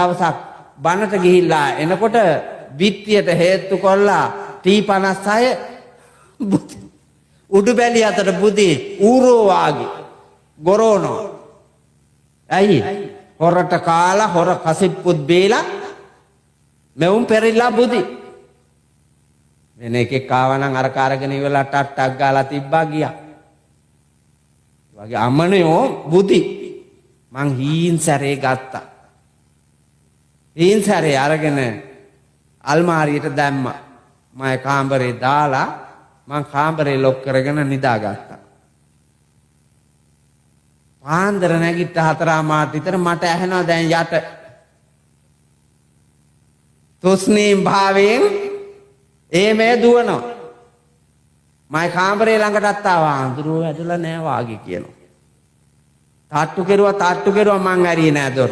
දවසක් බනට ගිහිල්ලා එනකොට බිත්තියට හේතු කොල්ලා T56 උඩු බැලි අතර බුදි ඌරෝ වාගේ ගොරෝනෝ. ඇයි? හොරට කාලා හොර කසිප්පුත් බීලා මෙවුන් පෙරිලා බුදි. වෙන එකෙක් ආවනම් අර කාරගෙන ඉවලා ටට්ටක් ගාලා තිබ්බා ගියා. වගේ අමනයෝ බුදි. මං හීන් සැරේ ගත්තා. හීන් සැරේ අරගෙන අල්මාරියට දැම්මා. මම කාමරේ දාලා මං කාමරේ ලොක් කරගෙන නිදාගත්තා. පාන්දර නැගිට 4:00 විතර මට ඇහෙනවා දැන් යට තුස්නීම් භාවයෙන් මේ දුවනවා. මම කාමරේ ළඟටත් ආවා. අඳුරෝ ඇදලා නෑ වාගේ කියනවා. තාට්ටු කෙරුවා මං ඇරියේ නෑ දොර.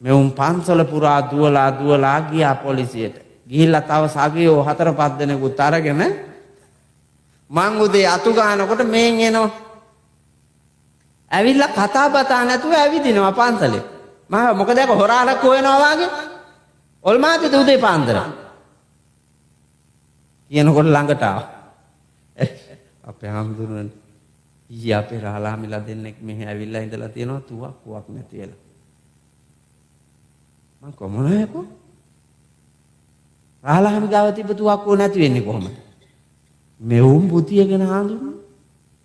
මෙවුන් පන්සල පුරා දුවලා ගියා පොලිසියට. ගිහිල්ලා තව සගියෝ 4-5 දෙනෙකුත් අරගෙන මං උදේ අතු ගන්නකොට මේන් එනවා. ඇවිල්ලා කතා බතා නැතුව ඇවිදිනවා පන්සලේ. මම මොකද ඒක හොරාලක් හොයනවා වාගේ. ඔල්මාතිද උදේ පාන්දර. කියනකොට ළඟට ආවා. අපේ හාමුදුරුවනේ ඊයේ අපේ රාලාමිලා දෙන්නෙක් මෙහෙ ඇවිල්ලා ඉඳලා තියෙනවා තුවක්කුවක් නැතිලා. මං කොමනේකෝ? රාලාමි ගාව තිබ්බ තුවක්කුව නැති වෙන්නේ කොහොමද? මෙවුන් බුතියගෙන හාඳුනන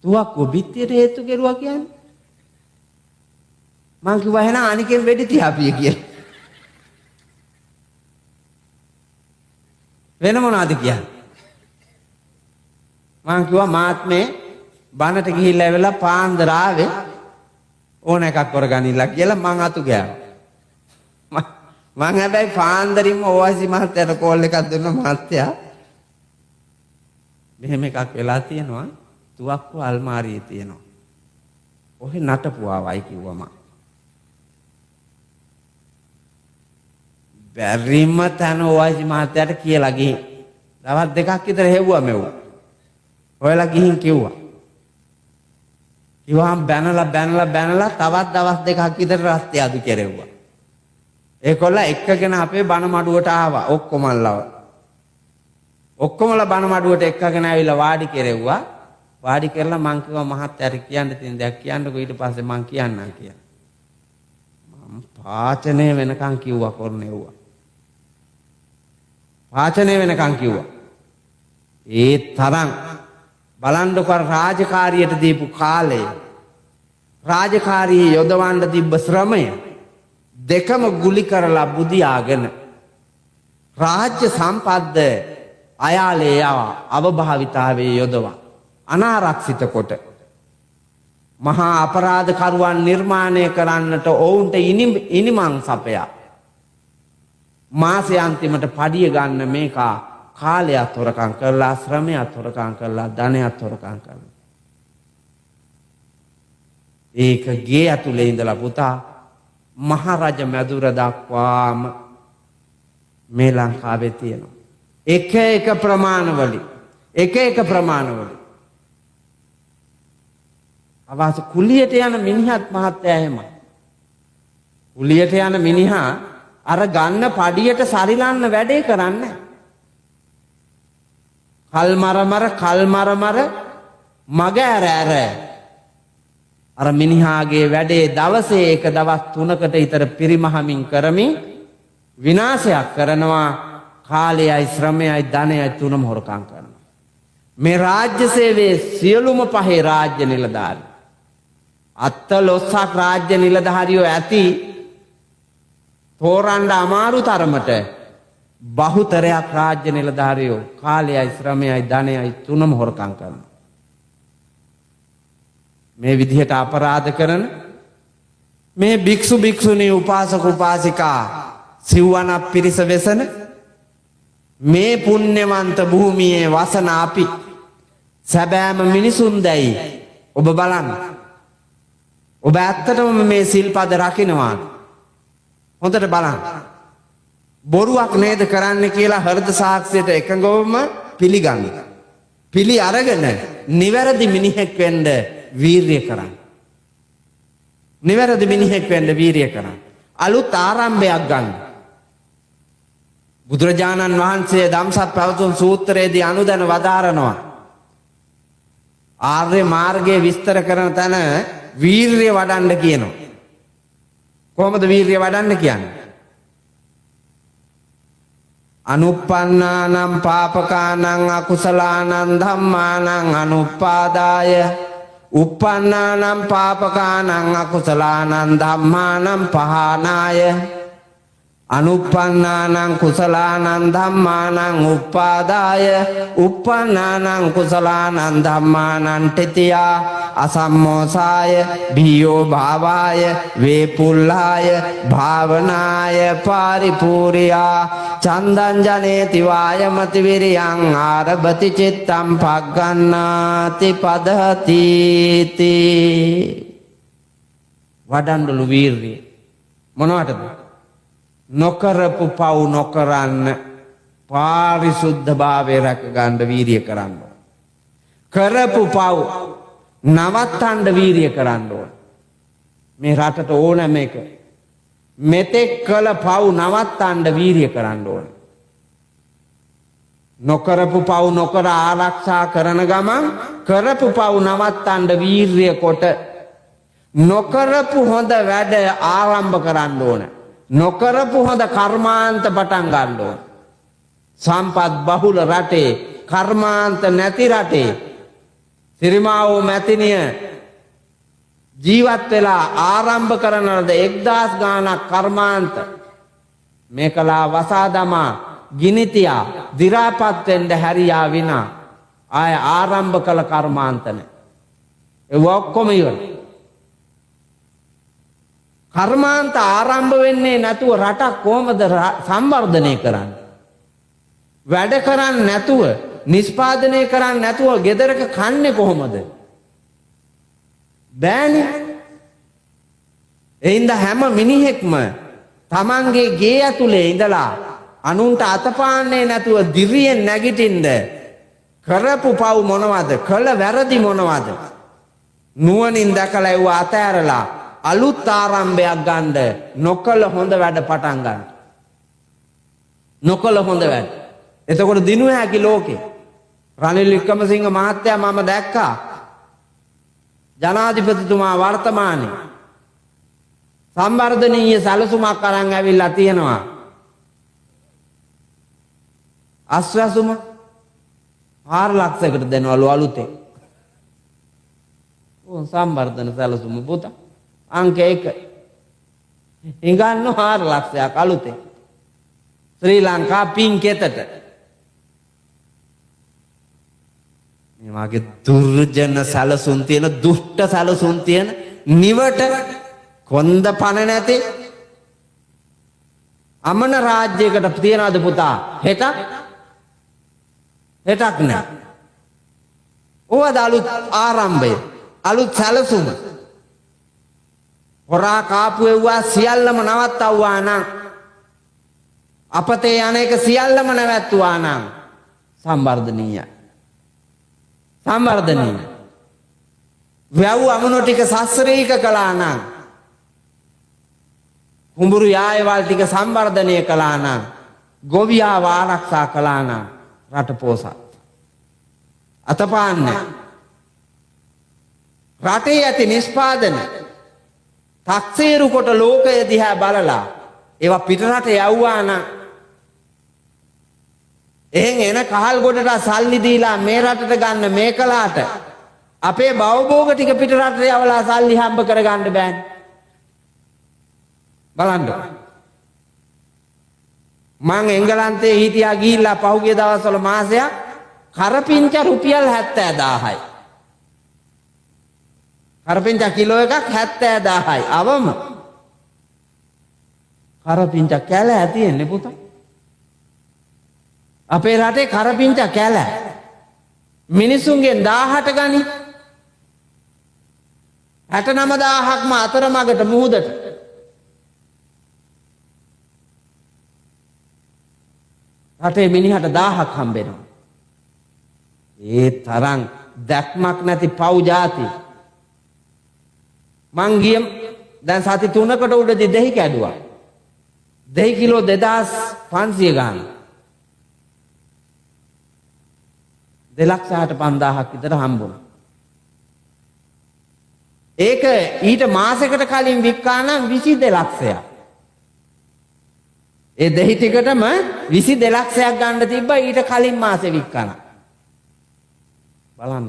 තුවක්කුව බිත්තියට හේතු කෙරුවා කියන්නේ. මං කිව්වා එහෙනම් අනිකෙන් වෙඩි තියාපිය කියලා. වෙන මොනවද කියන්නේ? මං කිව්වා මාත්මේ බනට ගිහිල්ලා ඇවිල්ලා පාන්දර ආවේ ඕන එකක් කරගනින්න කියලා මං අතු ගෑවා. මං හැබැයි පාන්දරින්ම ඕවයිසි මහත්තයාට කෝල් එකක් දුන්න මහත්තයා මෙහෙම එකක් වෙලා තියෙනවා තුවක්කුව අල්මාරියේ තියෙනවා. ඔහෙ නටපුවාවයි කිව්වා මං. බැරිම තැන ඕවයිසි මහත්තයාට කියලා ගිහින් දවස් 2ක් විතර හෙව්වා මෙව. ඔයලා ගිහින් කිව්වා. ඉවහම් බැනලා තවත් දවස් 2ක් විතර රස්තිය අදු කෙරෙව්වා. ඒකොල්ල එක්කගෙන අපේ බණ මඩුවට ආවා ඔක්කොමලා බණ මඩුවට එක්කගෙන ආවිලා වාඩි කෙරෙව්වා. වාඩි කරලා මං කිව්වා මහත්තයාට කියන්න තියෙන දෙයක් කියන්නකෝ ඊට පස්සේ මං කියන්නම් කියලා. මම පාචනේ වෙනකන් කිව්වා කොරණෙව්වා. පාචනේ වෙනකන් කිව්වා. ඒ තරම් බලන්නකො රාජකාරියට දීපු කාලය රාජකාරියේ යොදවන්න තිබ්බ ශ්‍රමය දෙකම ගුලි කරලා බුදියාගෙන රාජ්‍ය සම්පත්ද අයාලේ අවභාවිතාවේ යොදවා අනාරක්ෂිත කොට මහා අපරාධකරුවන් නිර්මාණය කරන්නට ඔවුන්ට ඉනිමං සපයා මාසේ අන්තිමට පඩිය ගන්න මේකා කාලයක් හොරකම් කරලා ශ්‍රමයක් හොරකම් කරලා ධනයක් හොරකම් කරලා ඒක ගේ ඇතුලේ ඉඳලා පුතා මහරජ මැදුර දක්වාම මේ ලංකාවේ තියෙනවා එක එක ප්‍රමාණවලින් අවශ්‍ය කුලියට යන මිනිහත් මහත්තයා එහෙමයි. කුලියට යන මිනිහා අර ගන්න පඩියට සරිලන්න වැඩේ කරන්නේ. කල්මරමර මග ඇර අර මිනිහාගේ වැඩේ දවසේ එක දවස් 3කට විතර පිරිමහමින් කරමින් විනාශයක් කරනවා. කාලයයි ශ්‍රමයයි ධනයයි තුනම හොරකම් කරනවා. මේ රාජ්‍ය සේවයේ සියලුම පහේ රාජ්‍ය නිලධාරී අත්තලොස්සක් රාජ්‍ය නිලධාරියෝ ඇති තෝරන්න අමාරු තරමට බහුතරයක් රාජ්‍ය නිලධාරියෝ කාලයයි ශ්‍රමයයි ධනයයි තුනම හොරකම් කරනවා. මේ විදිහට අපරාධ කරන මේ භික්ෂු භික්ෂුණී උපාසක උපාසිකා සිව්වනක් පිරිස වෙසන මේ පුණ්‍යවන්ත භූමියේ වසන අපි සැබෑම මිනිසුන් දැයි ඔබ බලන්න. ඔබ ඇත්තටම මේ සිල්පද රකින්නවා. හොඳට බලන්න. බොරුවක් නේද කරන්න කියලා හෘද සාක්ෂියට එකඟවම පිළිගන්න. පිළි අරගෙන නිවැරදි මිනිහෙක් වෙන්න වීරිය කරන්න. නිවැරදි මිනිහෙක් වෙන්න වීරිය කරන්න. අලුත් ආරම්භයක් ගන්න. බුදුරජාණන් වහන්සේ ධම්සත් පැවතුම් සූත්‍රයේදී අනුදැන වදාරනවා. ආර්ය මාර්ගයේ විස්තර කරන තැන වීරිය වඩන්න කියනවා. කොහොමද වීරිය වඩන්න කියන්නේ? අනුප්පන්නානම් පාපකානං අකුසලානං ධම්මානං අනුප්පාදාය uppannānaṁ pāpakānaṁ akusalaanaṁ dhammānaṁ pahānāya anuppannānaṁ kusalaanaṁ dhammānaṁ uppādāya uppannānaṁ kusalaanaṁ dhammānaṁ titiyā asammosāya bhiyo bhāvāya vepullāya bhāvanāya pāripūriyā චන්දං ජනේති වායමති විරියං ආරභති චිත්තං පග්ගණ්ණාති පදහති වඩන්නලු වීර්යය මොනවටද? නොකරපු පව් නොකරන්න පාරිශුද්ධභාවය රැක ගන්න වීර්යය කරන්න ඕන. කරපු පව් නවත්තන්න වීර්යය කරන්න ඕන. මේ රටට ඕන මේක මෙතෙක් කළ පව් නවත්තන්න වීර්යය කරන්න ඕන. නොකරපු පව් නොකර ආරක්ෂා කරන ගමන් කරපු පව් නවත්තන්න වීර්යය කොට නොකරපු හොඳ වැඩ ආරම්භ කරන්න ඕන. නොකරපු හොඳ කර්මාන්ත පටන් ගන්න ඕන. සම්පත් බහුල රටේ කර්මාන්ත නැති රටේ සිරිමාවෝ මැතිනිය ජීවත් වෙලා ආරම්භ කරන ලද 1000 ගාණක් කර්මාන්ත මේකලා වසා දමා ගිනිතියා දි รา පත් වෙන්න හැරියා විනා ආය ආරම්භ කළ කර්මාන්ත නැහැ. ඒ ඔක්කොම ඉවරයි. කර්මාන්ත ආරම්භ වෙන්නේ නැතුව රටක් කොහොමද සංවර්ධනය කරන්නේ? වැඩ කරන්නේ නැතුව නිෂ්පාදනය කරන්නේ නැතුව ගෙදරක කන්නේ කොහොමද? බෑනේ. එයින්ද හැම මිනිහෙක්ම තමන්ගේ ගේ ඇතුලේ ඉඳලා අනුන්ට අතපාන්නේ නැතුව දිරියෙන් නැගිටින්න කරපු පව් මොනවද? කළ වැරදි මොනවද? නුවණින් දැකලා ඒව අතෑරලා අලුත් ආරම්භයක් ගන්න නොකළ හොඳ වැඩ පටන් ගන්න. නොකළ හොඳ වැඩ. එතකොට දිනුව හැකි ලෝකේ. රනිල් වික්‍රමසිංහ මහත්තයා මම දැක්කා ජනාධිපතිතුමා වර්තමානයේ සම්වර්ධනීය සැලසුමක් අරන් ඇවිල්ලා තියෙනවා. අස්වැසුම 4 ලක්ෂයකට දෙනවලු අලුතෙන්. ඕන් සම්වර්ධන සැලසුම පුතා අංක 1 ඉංගන්න 4 ලක්ෂයක් අලුතෙන් ශ්‍රී ලංකා පින්කෙතට. මේ වාගේ දුර්ජන සැලසුම් තියෙන දුෂ්ට සැලසුම් තියෙන නිවට කොන්ද පණ නැති අමන රාජ්‍යයකට තියනවාද පුතා හෙටක් නෑ. ඕවද අලුත් ආරම්භය අලුත් සැලසුම. හොරා කාපු එව්වා සියල්ලම නවත්තවුවා නම් අපතේ යන්නේක සියල්ලම නැවැත්තුවා නම් සම්වර්ධනීයයි. සම්වර්ධනීය. වැව් අමුණු ටික සස්ත්‍රීක කළා නම් කුඹුරු යායවල් ටික සම්වර්ධනය කළා නම් ගොවියාව ආරක්ෂා කළා නම් රට පොසත්. අතපාන්නේ රටේ ඇති නිෂ්පාදන තක්සේරු කොට ලෝකය දිහා බලලා ඒවා පිටරට යවුවා නම් එහෙන් එන කහල් ගොඩට සල්ලි දීලා මේ රටට ගන්න මේ කලාට අපේ භවභෝග ටික පිටරට යවලා සල්ලි හම්බ කරගන්න බෑනේ. බලන්න. මං එංගලන්තේ හිටියා ගිහිල්ලා පහුගිය දවස්වල මාසයක් කරපිංච රුපියල් 70000යි. කරපිංච කිලෝ එකක් 70000යි. අවම. කරපිංච කැල ඇතින්නේ පුතා. අපේ රටේ කරපිංච කැල මිනිසුන්ගෙන් 18 ගනි 69000ක්ම අතරමඟට මුහුදට රටේ මිනිහට 1000ක් හම්බෙනවා. ඒ තරම් දැක්මක් නැති පව් જાති. මං ගියම් දැන් සති 3කට උඩදී දෙහි කැඩුවා. දෙහි කිලෝ 2500 ගන්න. 2,65,000ක් විතර හම්බුණා. ඒක ඊට මාසයකට කලින් වික්කා නම් 22 ලක්ෂයක්. ඒ දෙහි ටිකටම 22 ලක්ෂයක් ගන්න තිබ්බා ඊට කලින් මාසේ වික්කන. බලන්න.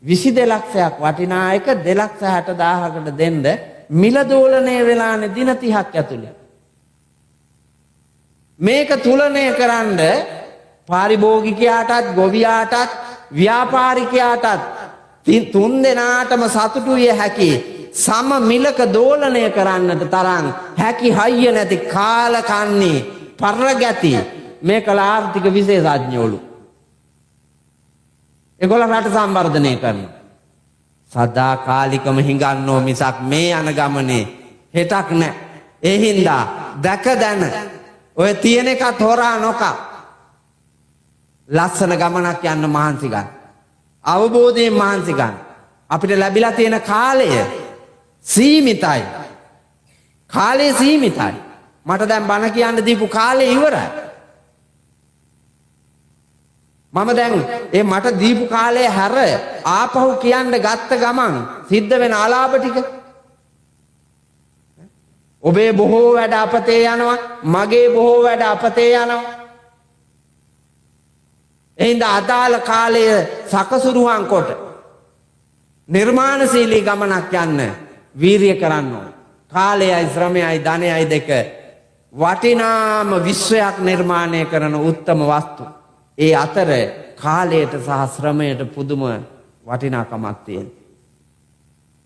22 ලක්ෂයක් වටිනා එක 2,60,000කට දෙන්න මිල දෝලණය වෙලානේ දින 30ක් ඇතුළේ. මේක තුලණය කරන්න පාරිභෝගිකයාටත් ගොවියාටත් ව්‍යාපාරිකයාටත් තුන් දෙනාටම සතුටු විය හැකි සම මිලක දෝලණය කරන්නට තරම් හැකි හයිය නැති කාලකන්ණි පරගැති මේ කල ආර්ථික විශේෂඥයෝලු. ඒගොල්ලෝ රට සංවර්ධනය කරනවා. සදාකාලිකම හිඟන්නෝ මිසක් මේ යන ගමනේ හෙටක් නැහැ. ඒ හින්දා දැක දැන ඔය තියෙන එකත් හොරා නොකා ලස්සන ගමනක් යන්න මහන්සි ගන්න. අවබෝධයෙන් මහන්සි ගන්න. අපිට ලැබිලා තියෙන කාලය සීමිතයි. කාලය සීමිතයි. මට දැන් බණ කියන්න දීපු කාලේ ඉවරයි. මම දැන් ඒ මට දීපු කාලේ හැර ආපහු කියන්න ගත්ත ගමන් සිද්ධ වෙන ආලාභ ටික ඔබේ බොහෝ වැඩ අපතේ යනවා, මගේ බොහෝ වැඩ අපතේ යනවා. එහෙනම් අදාළ කාලය සකසුරුවම් කොට නිර්මාණශීලී ගමනක් යන්න වීරිය කරන්න ඕන. කාලයයි ශ්‍රමයයි ධනයයි දෙක වටිනාම විශ්වයක් නිර්මාණය කරන උත්තම වස්තු. ඒ අතර කාලයට සහ ශ්‍රමයට පුදුම වටිනාකමක් තියෙනවා.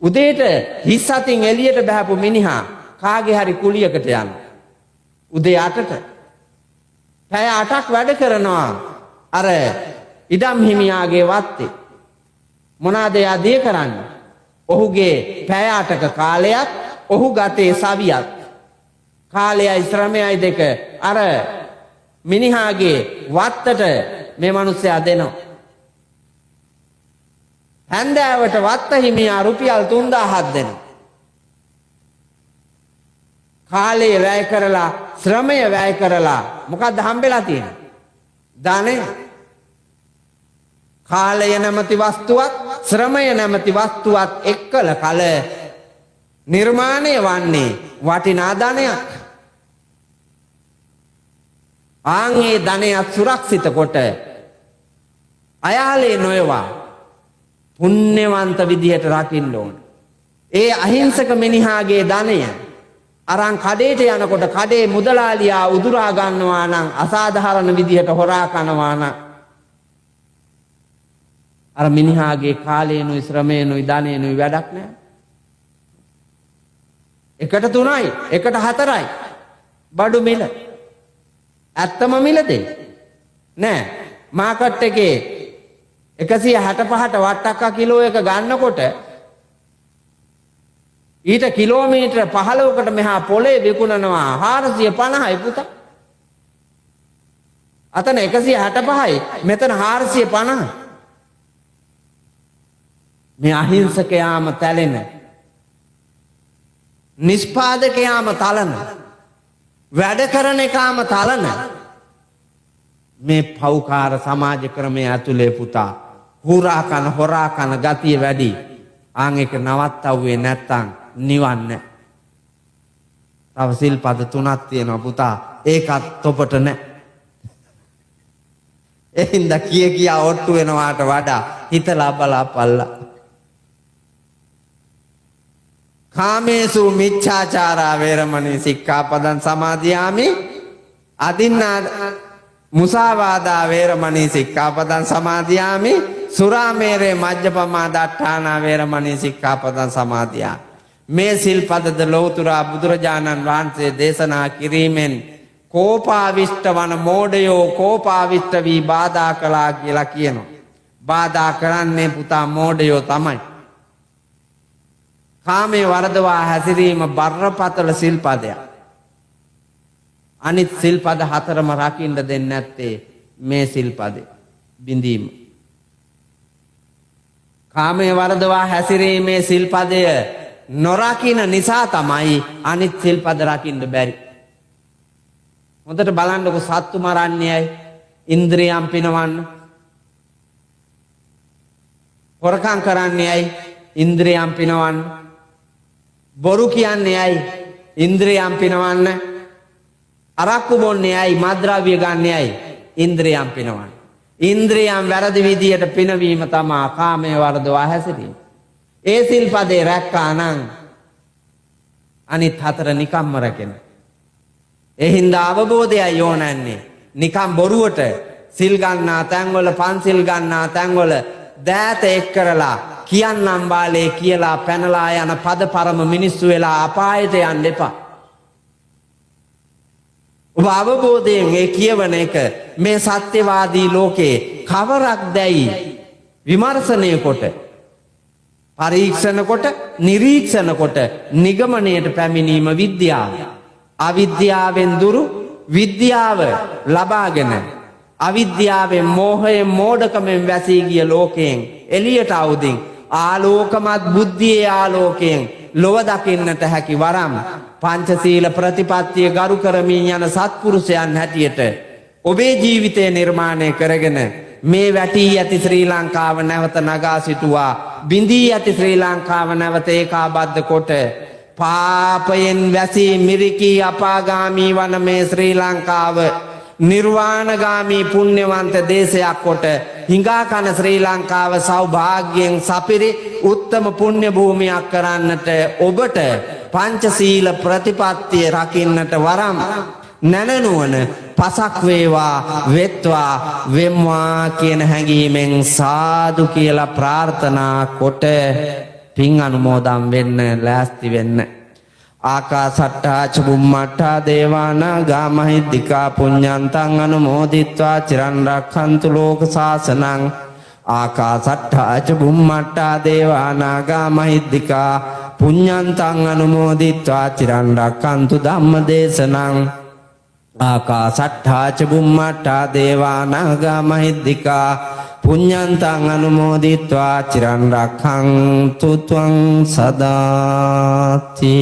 උදේට හිස් අතින් එළියට බහපු මිනිහා කාගේ හරි කුලියකට යනවා. උදේ 8ට පැය 8ක් වැඩ කරනවා. අර ඉඩම් හිමියාගේ වත්තේ මොනවාද යදී කරන්නේ? ඔහුගේ පැය 8ක කාලයක් ඔහු ගතේ සවියක්. කාලයයි ශ්‍රමයයි දෙක අර මිනිහාගේ වත්තට මේ මිනිස්සයා දෙනවා. හැන්දෑවට වත්ත හිමියා රුපියල් 3000ක් දෙනවා. කාලය වැය කරලා ශ්‍රමය වැය කරලා මොකක්ද හම්බෙලා තියෙන්නේ? ධනෙ. කාලය නැමැති වස්තුවක් ශ්‍රමය නැමැති වස්තුවක් එක්කල කල නිර්මාණය වන්නේ වටිනා ධනයක්. ආන්ගේ ධනයත් සුරක්ෂිත කොට අයාලේ නොයවා පුණ්‍යවන්ත විදියට රකින්න ඕන. ඒ අහිංසක මිනිහාගේ ධනය අරන් කඩේට යනකොට කඩේ මුදලාලියා උදුරා ගන්නවා නම් අසාධාරණ විදියට හොරා කනවා නම් අර මිනිහාගේ කාලේනුයි ශ්‍රමේනුයි ධනේනුයි වැඩක් නැහැ. 1ට 3යි 1ට 4යි බඩු මිල. ඇත්තම මිලද? නෑ. මාකට් එකේ 165ට වට්ටක්ක කිලෝ එක ගන්නකොට ඊට කිලෝමීටර 15කට මෙහා පොලේ විකුණනවා 450යි පුතා. අතන 165යි මෙතන 450. මේ අහිංසකයාම තැලෙන නිෂ්පාදකයාම තලන වැඩ කරන එකාම තලන මේ පෞකාර සමාජ ක්‍රමය ඇතුලේ පුතා හොරා කන ගතිය වැඩි. ආන් එක නවත්තවුවේ නැත්තම් නිවන් නැහැ. තව සිල්පද 3ක් තියෙනවා පුතා. ඒකත් ඔබට නැහැ. එහින්ද කියා ඔට්ටු වෙනවාට වඩා හිතලා බලාපල්ලා. කාමේසු මිච්ඡාචාරා වේරමණී සික්ඛාපදං සමාදියාමි අදින්නා මුසාවාදා වේරමණී සික්ඛාපදං සමාදියාමි සුරාමේරේ මජ්ජපමා දට්ඨානා වේරමණී සික්ඛාපදං සමාදියාමි. මේ සිල්පදද ලෞතුරා බුදුරජාණන් වහන්සේ දේශනා කිරීමෙන් කෝපාවිෂ්ඨ වන මෝඩයෝ කෝපාවිෂ්ඨ වී බාධා කළා කියලා කියනවා. බාධා කරන්නේ පුතා මෝඩයෝ තමයි. කාමයේ වරදවා හැසිරීම බරපතල සිල්පදයක්. අනිත් සිල්පද 4ම රකින්න දෙන්නේ නැත්තේ මේ සිල්පදේ බිඳීම. කාමයේ වරදවා හැසිරීමේ සිල්පදය නොරකින්න නිසා තමයි අනිත් සිල්පද රකින්න බැරි. හොඳට බලන්නකො සත්තු මරන්නේයි ඉන්ද්‍රියම් පිනවන්න. හොරකම් කරන්නේයි ඉන්ද්‍රියම් පිනවන්න. බොරු කියන්නේයි ඉන්ද්‍රියම් පිනවන්න. අරක්කු බොන්නේයි මත්ද්‍රව්‍ය ගන්නේයි ඉන්ද්‍රියම් පිනවන්න. ඉන්ද්‍රියම් වැරදි විදියට පිනවීම තමා කාමයේ වර්ධවා හැසිරීම. ඒ සිල්පදේ රැක්කා නම් අනිත් හතර නිකම්ම රැකෙන. ඒ හින්දා අවබෝධයයි ඕනන්නේ. නිකම් බොරුවට සිල් ගන්නා තැන්වල පන්සිල් ගන්නා තැන්වල දෑත එක් කරලා කියන්නම් බාලේ කියලා පැනලා යන පද පරම මිනිස්සු වෙලා අපායට යන්න එපා. ඔබ අවබෝධයෙන් ඒ කියවන එක මේ සත්‍යවාදී ලෝකේ කවරක් දැයි විමර්ශනය කොට පරීක්ෂණ කොට නිරීක්ෂණ කොට නිගමනයට පැමිණීම විද්‍යාව. අවිද්‍යාවෙන් දුරු විද්‍යාව ලබාගෙන අවිද්‍යාවෙන් මෝහයෙන් මෝඩකමෙන් වැසී ගිය ලෝකයෙන් එළියට අවුදින් ආලෝකමත් බුද්ධියේ ආලෝකයෙන් ලොව දකින්නට හැකි වරම් පංචශීල ප්‍රතිපත්තිය ගරු කරමින් යන සත්පුරුෂයන් හැටියට ඔබේ ජීවිතය නිර්මාණය කරගෙන මේ වැටී ඇති ශ්‍රී ලංකාව නැවත නගා සිටුවා බිඳී ඇති ශ්‍රී ලංකාව නැවත ඒකාබද්ධ කොට පාපයෙන් වැසී මිරිකී අපාගාමී වන මේ ශ්‍රී ලංකාව නිර්වාණගාමී පුණ්‍යවන්ත දේශයක් කොට හිඟා කන ශ්‍රී ලංකාව සෞභාග්‍යයෙන් සපිරි උත්තම පුණ්‍ය භූමියක් කරන්නට ඔබට පංචශීල ප්‍රතිපත්තිය රකින්නට වරම් නැනනුවන පසක් වේවා වෙත්වා වෙම්වා කියන හැඟීමෙන් සාදු කියලා ප්‍රාර්ථනා කොට පින් අනුමෝදන් වෙන්න ලෑස්ති වෙන්න. ආකාසට්ටා ච බුම්මට්ටා දේවානාගා මහිද්దికා පුඤ්ඤන්තං අනුමෝදිත්වා චිරන් රක්ඛන්තු ලෝක සාසනං. ආකාසට්ටා ච බුම්මට්ටා දේවානාගා මහිද්దికා පුඤ්ඤන්තං අනුමෝදිත්වා චිරන් රක්ඛන්තු ධම්ම දේශනං. ආකාසට්ටා ච බුම්මට්ටා දේවානාගා මහිද්దికා පුඤ්ඤන්තං අනුමෝදිත්වා චිරන් රක්ඛන්තු ත්වං සදාති.